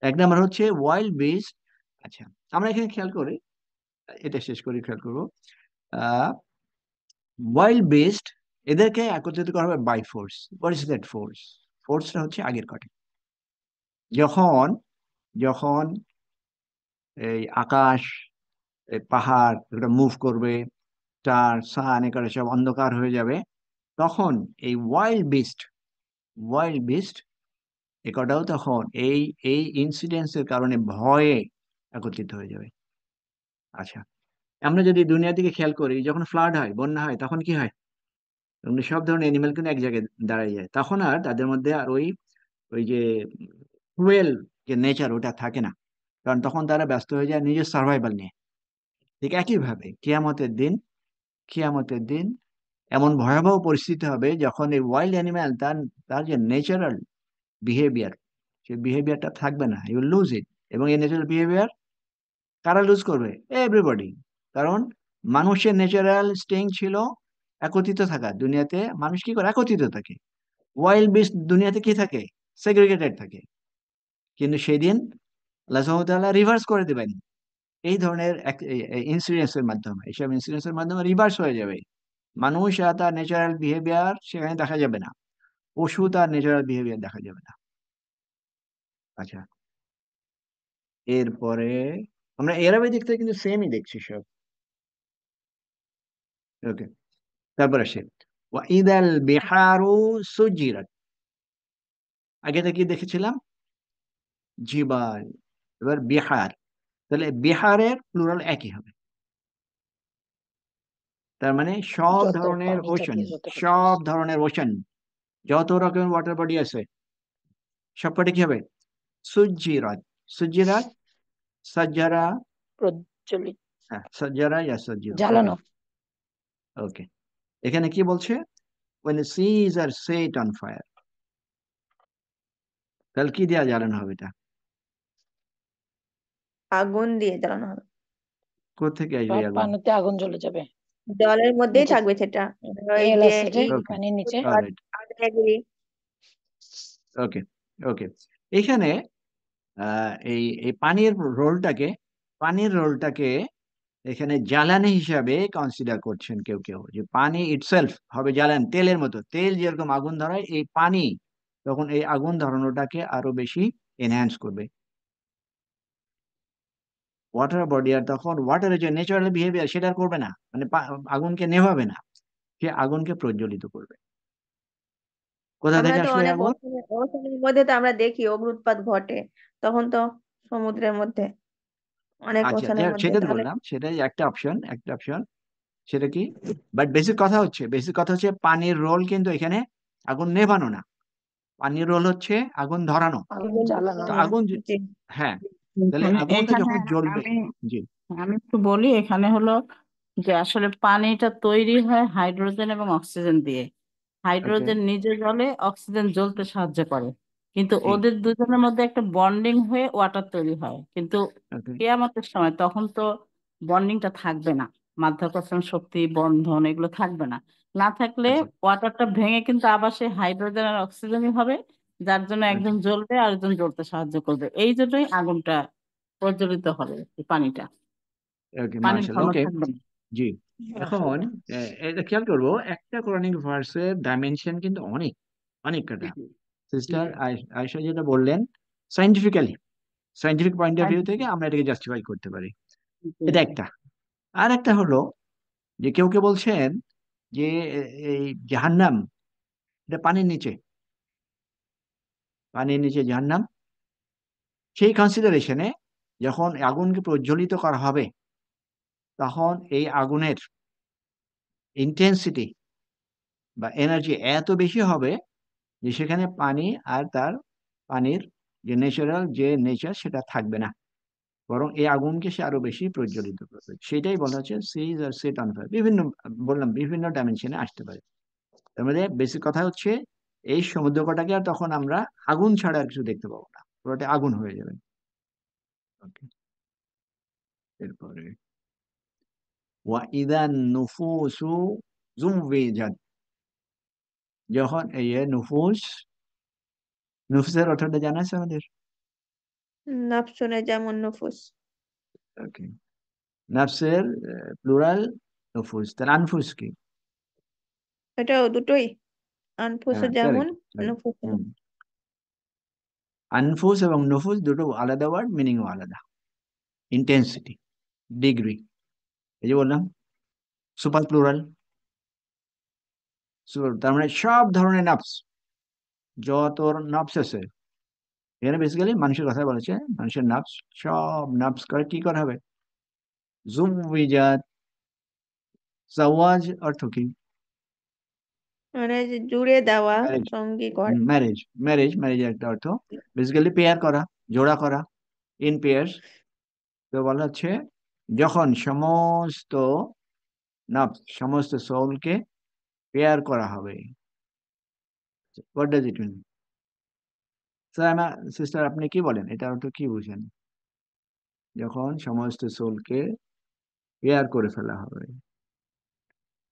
এক নাম্বার হচ্ছে ওয়াইল্ড বিস্ট। আচ্ছা, আমরা এখানে খেয়াল করি, এটা শেষ করি, খেয়াল করবো। আহ ওয়াইল্ড বিস্ট এদেরকে একত্রিত করা হবে by force. What is that force? ফোর্সটা হচ্ছে আগের কটে, যখন যখন এই আকাশ, এই পাহাড় এটা মুভ করবে, স্টার সান এগুলো সব অন্ধকার হয়ে যাবে, তখন এই ওয়াইল্ড বিস্ট একটাও তখন এই এই ইনসিডেন্সের কারণে ভয়ে একত্রিত হয়ে যাবে। আচ্ছা, আমরা যদি দুনিয়ার দিকে খেয়াল করি, যখন ফ্লাড হয়, বন্যা হয়, তখন কি হয়? তখন সব ধরনের এনিমেল কিন্তু এক জায়গায় দাঁড়ায় যায়, তখন আর তাদের মধ্যে আর ওই ওই যে ক্রুয়েল যে নেচার ওটা থাকে না, কারণ তখন তারা ব্যস্ত হয়ে যায় নিজের সার্ভাইভাল নিয়ে। ঠিক একইভাবে কিয়ামতের দিন এমন ভয়াবহ পরিস্থিতি হবে যখন এই ওয়াইল্ড অ্যানিম্যাল তার তার যে ন্যাচারাল বিহেভিয়ার, সেই বিহেভিয়ারটা থাকবে না, ইউ লুজ ইট। এবং এই ন্যাচারাল বিহেভিয়ার কারা লুজ করবে? এভরিবডি। কারণ মানুষের ন্যাচারাল স্টিং ছিল একত্রিত থাকা। দুনিয়াতে মানুষ কি করে? একত্রিত থাকে। ওয়াইল্ড বিস্ট দুনিয়াতে কি থাকে? সেগ্রিগেটেড থাকে। কিন্তু সেই দিন আল্লাহ সুবহানাহু ওয়া তাআলা রিভার্স করে দিবেন। এই ধরনের ইনসিডেন্সের মাধ্যমে, এইসব ইনসিডেন্সের মাধ্যমে রিভার্স হয়ে যাবে। মানুষ আর তার ন্যাচারাল বিহেভিয়ার সেখানে দেখা যাবে না, পশু তার ন্যাচারাল বিহেভিয়ার দেখা যাবে না। আচ্ছা, এরপরে আমরা এরাবে দেখতে কিন্তু সেমই দেখছি সব। ওকে, তারপর আসে ওয়াইদাল বিহারু সুজিরাত। আগেটা কি দেখেছিলাম? জিবাল। এবার বিহার, তাহলে বিহারের প্লুরাল একই হবে। তার মানে সব যত ধরনের পানি ওশান, জাতীয় যত কিছু সব আছে, ধরনের ওশান, যত রকমের ওয়াটার বডি আছে, সবকটা কি হবে? সুজিরাত। সুজিরাত, সাজ্জারা। প্রজ্বলিত, হ্যাঁ, সাজ্জারা ইয়া সাজ্জিরু। ওকে, জ্বালানো। ওকে। এখানে কি বলছে? when the seas are set on fire, তাহলে কি দেওয়া জ্বালানো হবে এটা? আগুন দিয়ে জ্বালানো হবে। কোত্থেকে আসবে সব এই আগুন? পানিতে আগুন জ্বলে যাবে। জলের মধ্যেই নিচে থাকবে সেটা। ওই তেল যে আছে যে ওকে, পানির নিচে। অলরাইট, আগ্নেয়গিরি। ওকে, ওকে। এখানে এই এই পানির রোলটাকে এখানে জ্বালানি হিসাবে কনসিডার করছেন কেউ কেউ, যে পানি ইটসেলফ হবে জ্বালানি, তেলের মতো। তেল যেরকম আগুন ধরায়, এই পানি তখন এই আগুন ধরানোটাকে আরো বেশি এনহ্যান্স করবে। ওয়াটার বডি আর তখন ওয়াটারের যে ন্যাচারাল বিহেভিয়ার সেটা আর করবে না, মানে আগুনকে নেভাবে না, সে আগুনকে প্রজ্বলিত করবে। কোথা আমরা থেকে তো আসলো এই অনেক আগুন? ওখানের মধ্যে তো আমরা দেখি অগ্নুৎপাত ঘটে, তখন তো সমুদ্রের মধ্যে, অনেক আচ্ছা, ওখানের মধ্যে, সেটা তো তাহলে বললাম, সেটাই একটা অপশন, একটা অপশন। সেটা কি? বাট বেসিক কথা হচ্ছে পানির রোল কিন্তু এখানে আগুন নেভানো না, পানির রোল হচ্ছে আগুন ধরানো। আগুন আগুন জ্বালানো। তো জ্বালানো। আগুন জি। হ্যাঁ, তাহলে এখানে আগুনটা এখানে যখন জ্বলবে। আমি জি, আমি একটু বলি, এখানে হলো যে আসলে পানিটা তৈরি হয় হাইড্রোজেন এবং অক্সিজেন দিয়ে। ওকে, হাইড্রোজেন নিজে জ্বলে, অক্সিজেন জ্বলতে সাহায্য করে, কিন্তু জি, ওদের দুজনের মধ্যে একটা বন্ডিং হয়ে ওয়াটার তৈরি হয়। কিন্তু ওকে, কেয়ামতের সময় তখন তো বন্ডিংটা থাকবে না, মাধ্যাকর্ষণ শক্তি বন্ধন এগুলো থাকবে না। না থাকলে আচ্ছা, ওয়াটারটা ভেঙে কিন্তু আবার সেই হাইড্রোজেন আর অক্সিজেনই হবে, যার জন্য আচ্ছা, একজন জ্বলবে আর একজন জ্বলতে সাহায্য করবে। এই জন্যই আগুনটা প্রজ্বলিত হবে, এই পানিটা, ওকে, পানির মার্শাল, ঘন ওকে, থাকবে না। জি। এখন মাশাআল্লাহ। এটা খেয়াল করবো, একটা কোরআনিক ভার্সের ডাইমেনশন কিন্তু অনেক, অনেক কাটা। সিস্টার আয়শা যেটা বললেন, scientifically, scientific point of view থেকে আমরা এটাকে জাস্টিফাই করতে পারি। এটা একটা। আর একটা হলো যে কেউ কেউ বলছেন যে এই জাহান্নাম এটা পানির নিচে জাহান্নাম। সেই কনসিডারেশনে যখন আগুনকে প্রজ্বলিত করা হবে, তখন এই আগুনের ইন্টেন্সিটি বা এনার্জি এত বেশি হবে যে সেখানে পানি আর তার পানির যে ন্যাচারাল যে নেচার সেটা থাকবে না, বরং এই আগুনকে সে আরো বেশি প্রজ্বলিত করবে। সেটাই বলা হচ্ছে সিজ আর সেট অন ফায়ার। বিভিন্ন, বললাম বিভিন্ন ডাইমেনশনে আসতে পারে। তার মধ্যে বেসিক কথা হচ্ছে এই সমুদ্রকটাকে আর তখন আমরা আগুন ছাড়া আর কিছু দেখতে পাবো না, পুরোটা আগুন হয়ে যাবে। ওকে, এরপরে ওয়া ইদান নুফুসু জুমবিজাত, যখন এই নুফুস, নুফুসের অর্থটা জানা আছে আমাদের? নাফসুনে যেমন নুফুস। ওকে, নাফসের প্লুরাল নুফুস, তার আনফুস কি? এটাও দুটোই, আনফুসও হ্যাঁ, যেমন কারেক্ট। নুফুসও। আনফুস এবং নুফুস দুটো আলাদা ওয়ার্ড, মিনিংও আলাদা। ইন্টেন্সিটি, ডিগ্রি, এই যে বললাম সুপার প্লুরাল। তার মানে সব ধরনের নাফস, যত নাফস আছে এখানে বেসিক্যালি মানুষের কথা বলেছে, মানুষের নাফস, সব নাফস করে কি করা হবে? জুবিজাত। জাওয়াজ অর্থ কি? মানে যে জুড়ে দেওয়া, ম্যারেজ। সঙ্গী করা। ম্যারেজ, ম্যারেজের একটা অর্থ বেসিক্যালি পেয়ার করা, জোড়া করা, ইন পেয়ার্স। তো বলা হচ্ছে যখন সমস্ত নাফস, সমস্ত সোলকে পেয়ার করা হবে। What does it mean? Sir, sister, আপনি কি বলেন, এটা অর্থ কি বুঝেন যখন সমস্ত সোলকে পেয়ার করে ফেলা হবে?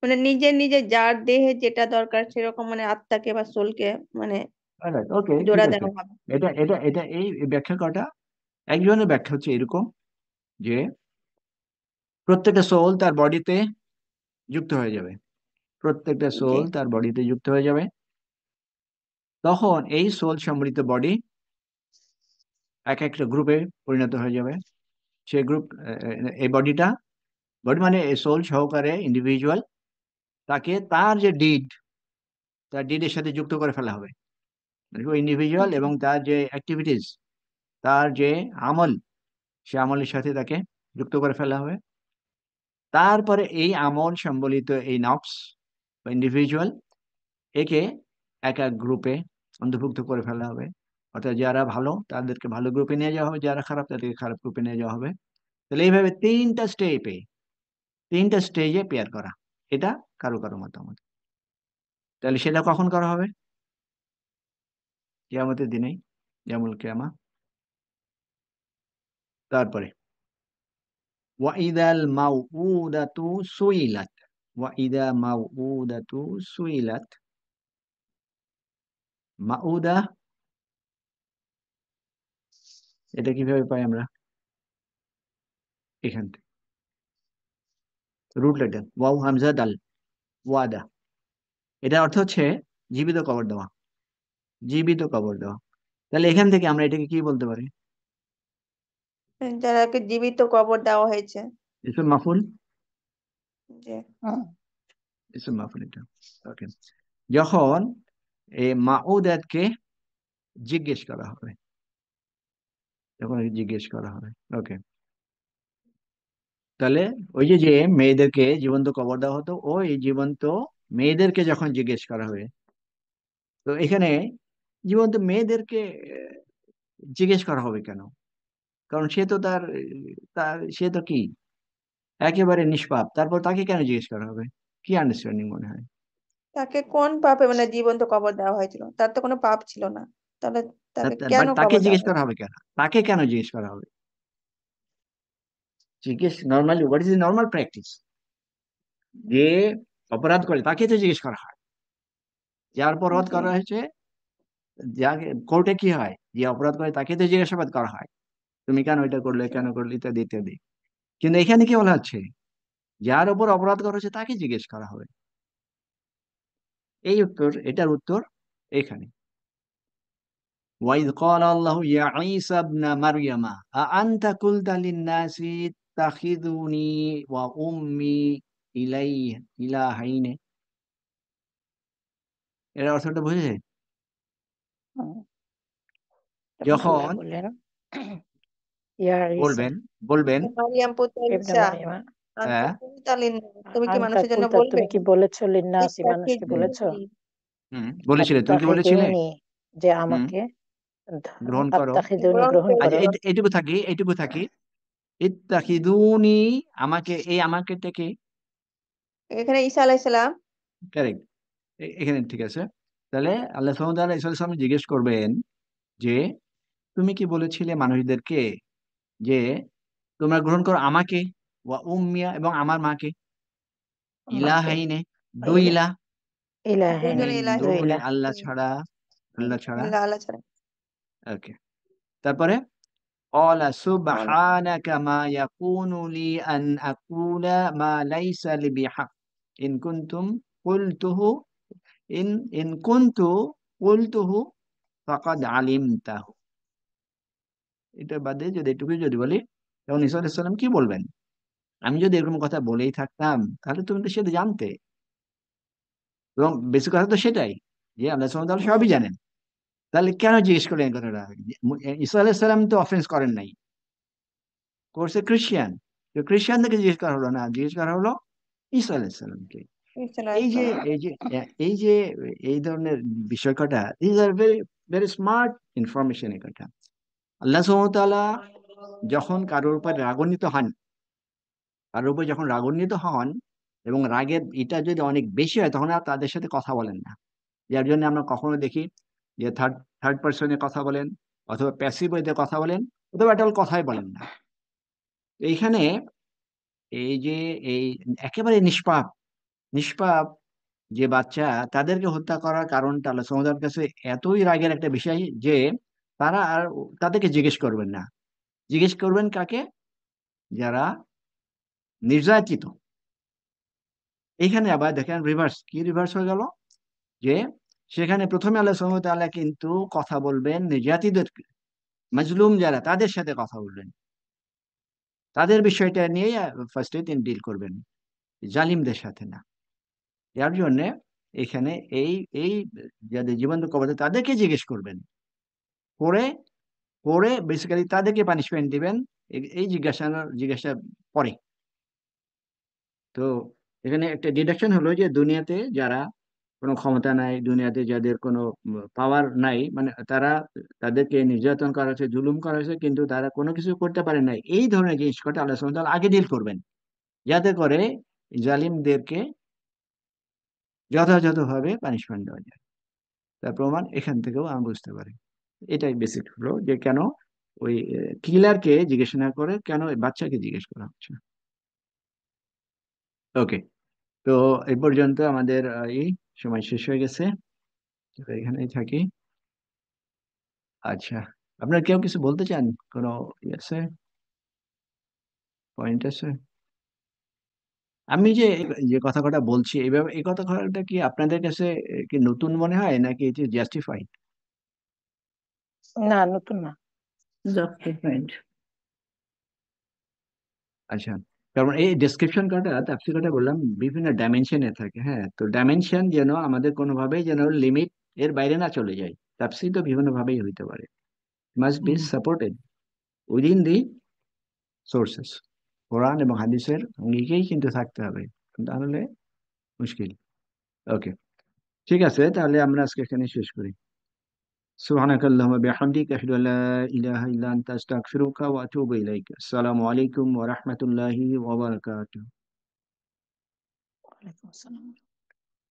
মানে নিজের নিজের যার দেহে যেটা দরকার সেরকম, মানে আত্মাকে বা সোলকে মানে ওকে, ঠিক জোড়া আছে। দেওয়া হবে। এটা এই ব্যাখ্যা করাটা, একজনের ব্যাখ্যা হচ্ছে এরকম যে প্রত্যেকটা সোল তার বডিতে যুক্ত হয়ে যাবে, প্রত্যেকটা জি। সোল তার বডিতে যুক্ত হয়ে যাবে। তখন এই সোল সম্মিলিত বডি এক একটা গ্রুপে পরিণত হয়ে যাবে। সেই গ্রুপ, এই বডিটা, বডি মানে সোল সহকারে ইন্ডিভিজুয়াল, তাকে তার যে ডিড, তার ডিডের সাথে যুক্ত করে ফেলা হবে। মানে ইন্ডিভিজুয়াল জি। এবং তার যে অ্যাক্টিভিটিস, তার যে আমল, সে আমলের সাথে তাকে যুক্ত করে ফেলা হবে। তারপরে এই আমল সম্বলিত এই নফস বা ইন্ডিভিজুয়াল, একে এক এক গ্রুপে অন্তর্ভুক্ত করে ফেলা হবে। অর্থাৎ যারা ভালো তাদেরকে ভালো গ্রুপে নিয়ে যাওয়া হবে, যারা খারাপ তাদেরকে খারাপ গ্রুপে নিয়ে যাওয়া হবে। তাহলে এইভাবে তিনটা স্টেজে পেয়ার করা, এটা কারো কারো মতামত। তাহলে সেটা কখন করা হবে? কিয়ামতের দিনেই, ইয়ামুল কিয়ামা। তারপরে ওয়াইদাল মাউউদাতু সুইলাত, ওয়াইদা মাউউদাতু সুইলাত। মাউদা, এটা কিভাবে পাই আমরা? এখান থেকে রুট লেটার ওয়াও হামজা দাল, ওয়াদা। এটা অর্থ হচ্ছে জীবিত কবর দেওয়া, জীবিত কবর দেওয়া। তাহলে এখান থেকে আমরা এটাকে কি বলতে পারি? যারাকে জীবিত কবর দেওয়া হয়েছে। ইসম মাফুল, যে হুম, ইসম মাফুল এটা। ওকে, যখন এই মাউদাতকে জিজ্ঞেস করা হবে, যখন জিজ্ঞেস করা হবে। ওকে, তাহলে ওই যে যে মেয়েদেরকে জীবন্ত কবর দেওয়া হতো, ওই জীবন্ত মেয়েদেরকে যখন জিজ্ঞেস করা হবে, তো এখানে জীবন্ত মেয়েদেরকে জিজ্ঞেস করা হবে কেন? কারণ সে তো সে তো কি একেবারে নিষ্পাপ, তারপর তাকে কেন জিজ্ঞেস করা হবে? কি আন্ডারস্ট্যান্ডিং মনে হয়? তাকে কোন পাপে মানে জীবন্ত কবর দেওয়া হয়েছিল? তার তো কোনো পাপ ছিল না, তাহলে তাকে কেন বাট তাকে কবর দেওয়া জিজ্ঞেস করা হয়েছে? হবে কেন? তাকে কেন জিজ্ঞেস করা হবে? জিজ্ঞেস normally, what is normal practice, যে অপরাধ করে তাকে তো জিজ্ঞেস করা হয়। যার অপরাধ জি। করা হয়েছে, যাকে কোর্টে কি হয়, যে অপরাধ করে তাকে তো জিজ্ঞাসাবাদ করা হয়, তুমি কেন এটা করলে, জি। কেন করলে, ইত্যাদি ইত্যাদি। কিন্তু এখানে কি বলা হচ্ছে, যার উপর অপরাধ করা হচ্ছে তাকে জিজ্ঞেস করা হবে। এটার উত্তর এখানে। وَإِذْ قَالَ اللَّهُ يَا عِيسَى ابْنَ مَرْيَمَ أَأَنْتَ قُلْتَ لِلنَّاسِ اتَّخِذُونِي وَأُمِّي إِلَٰهَيْنِ। এর অর্থটা বুঝেছে? হুম। তখন আল্লাহ যখন বললেন, ইয়া ঈসা বলবেন বলবেন মারিয়াম পুত্র ইবনে ঈসা। মারইয়ামা, হ্যাঁ, তুমি কি মানুষের জন্য আনতাকুলতা বলবে? তুমি কি বলেছো লিন্নাসি মানুষকে বলেছো? বলেছিলে, তুমি কি বলেছিলে? আত্তাখিদুনি যে হুম, আমাকে গ্রহণ করো। আত্তাখিদুনি গ্রহণ গ্রহণ আচ্ছা, করো। এইটুকু থাকি, এইটুকু থাকি। ইত্তাখিদুনি, আমাকে, এই আমাকেটা কি? এখানে ঈসা আলাইহিসসালাম। কারেক্ট, এখানে ঠিক আছে। তাহলে আল্লাহ সুবহানাহু ওয়া তাআলা ঈসা আলাইহিস সালাম জিজ্ঞেস করবেন যে তুমি কি বলেছিলে মানুষদেরকে যে তোমরা গ্রহণ করো আমাকে, ওয়া উম্মিয়া, এবং আমার মাকে, মাকে ইলাহাইনে, দুই ইলা- ইলাহ, ইলাহাইন দুইজন মিন ইলাহ, দুই দুনি ইলাহ আল্লাহ ছাড়া, আল্লাহ ছাড়া। আল্লাহ ছাড়া। ওকে, তারপরে قال سبحانك ما يكون لي أن أقول ما ليس لي بحق إن كنتم قلته إن كنت قلته فقد علمته। এটা বাদে যদি এটুকু যদি বলি, তখন ঈসা আলাইহিস সালাম কি বলবেন? আমি যদি এরকম কথা বলেই থাকতাম তাহলে তুমি তো সেটা জানতে। এবং বেশি কথা তো সেটাই, যে আল্লাহ সুবহানাহু ওয়া তাআলা সবই জানেন। তাহলে কেন জিজ্ঞেস করলেন এই কথাটা? ঈসা আলাইহিস সালাম তো অফেন্স করেন নাই, করছে খ্রিস্টান। তো খ্রিস্টানদেরকে জিজ্ঞেস করা হলো না, জিজ্ঞেস করা হলো ঈসা আলাইহিস সালামকে। ঈসা এই যে আলাইহিসসালাম। এই যে এই যে এই ধরনের বিষয় কটা, this are very very smart information. এই কথা আল্লাহ সুবহানাহু ওয়া তাআলা যখন কারোর উপর রাগান্বিত হন, কারোর উপর যখন রাগান্বিত হন এবং রাগের এটা যদি অনেক বেশি হয়, তখন আর তাদের সাথে কথা বলেন না। যার জন্য আমরা কখনো দেখি যে থার্ড থার্ড পার্সনে কথা বলেন, অথবা প্যাসিভ ওয়েতে কথা বলেন, অথবা এটা কথাই বলেন না। এইখানে এই যে এই একেবারে নিষ্পাপ নিষ্পাপ যে বাচ্চা, তাদেরকে হত্যা করার কারণটা আল্লাহ সুবহানাহু ওয়া তাআলার কাছে এতই রাগের একটা বিষয় যে তারা আর তাদেরকে জিজ্ঞেস করবেন না। জিজ্ঞেস করবেন কাকে? যারা নির্যাতিত। এইখানে আবার দেখেন রিভার্স, কি রিভার্স হয়ে গেল? যে সেখানে প্রথমে আল্লাহ সুবহানাহু ওয়া তাআলা কিন্তু কথা বলবেন নির্যাতিতদের, মাজলুম যারা, তাদের সাথে কথা বলবেন, তাদের বিষয়টা নিয়ে ফার্স্টে তিনি ডিল করবেন, জালিমদের সাথে না। যার জন্য এখানে এই এই যাদের জীবন্ত কবর তাদেরকে জিজ্ঞেস করবেন, করে করে বেসিক্যালি তাদেরকে পানিশমেন্ট দিবেন এই জিজ্ঞাসা পরে। তো এখানে একটা ডিডাকশন হলো যে দুনিয়াতে যারা কোনো ক্ষমতা নাই, দুনিয়াতে যাদের কোনো পাওয়ার নাই, মানে তারা, তাদেরকে নির্যাতন করা হয়েছে, জুলুম করা হয়েছে, কিন্তু তারা কোনো কিছু করতে পারে নাই, এই ধরনের জিনিস কটা আল্লাহ সুবহানাহু ওয়া তাআলা আগে ডিল করবেন, যাতে করে জালিমদেরকে যথাযথভাবে পানিশমেন্ট দেওয়া যায়। তার প্রমাণ এখান থেকেও আমরা বুঝতে পারি। এটাই বেসিক হলো যে কেন ওই কিলারকে জিজ্ঞেস না করে কেন ওই বাচ্চাকে জিজ্ঞেস করা হচ্ছে। ওকে, তো এই পর্যন্ত আমাদের এই সময় শেষ হয়ে গেছে, তো এখানেই থাকি। আচ্ছা, আপনার কেউ কিছু বলতে চান? কোনো আছে, পয়েন্ট আছে? আমি যে যে কথা বলছি এইভাবে, এই কথাটা কি আপনাদের কাছে কি নতুন মনে হয়, নাকি এটি জাস্টিফাইড? না, নতুন না। জাস্টিফাইড। আচ্ছা, কারণ এই ডেসক্রিপশন কটা, তাফসীর কটা বললাম বিভিন্ন ডাইমেনশনে থাকে। হ্যাঁ, তো ডাইমেনশন যেন আমাদের কোনোভাবেই যেন লিমিট এর বাইরে না চলে যায়। তাফসীর তো বিভিন্ন ভাবেই হইতে পারে, must be supported within the sources. কোরআন এবং হাদিসের অঙ্গিকেই কিন্তু থাকতে হবে, তাহলে মুশকিল। ওকে, ঠিক আছে, তাহলে আমরা আজকে এখানে শেষ করি। সুবহানাকাল্লাহুম্মা বিহামদিকা আশহাদু আল্লা ইলাহা ইল্লা আনতা আস্তাগফিরুকা ওয়া আতুবু ইলাইক। আসসালামু আলাইকুম ওয়া রাহমাতুল্লাহি ওয়া বারাকাতুহু। ওয়ালাইকুম আসসালাম।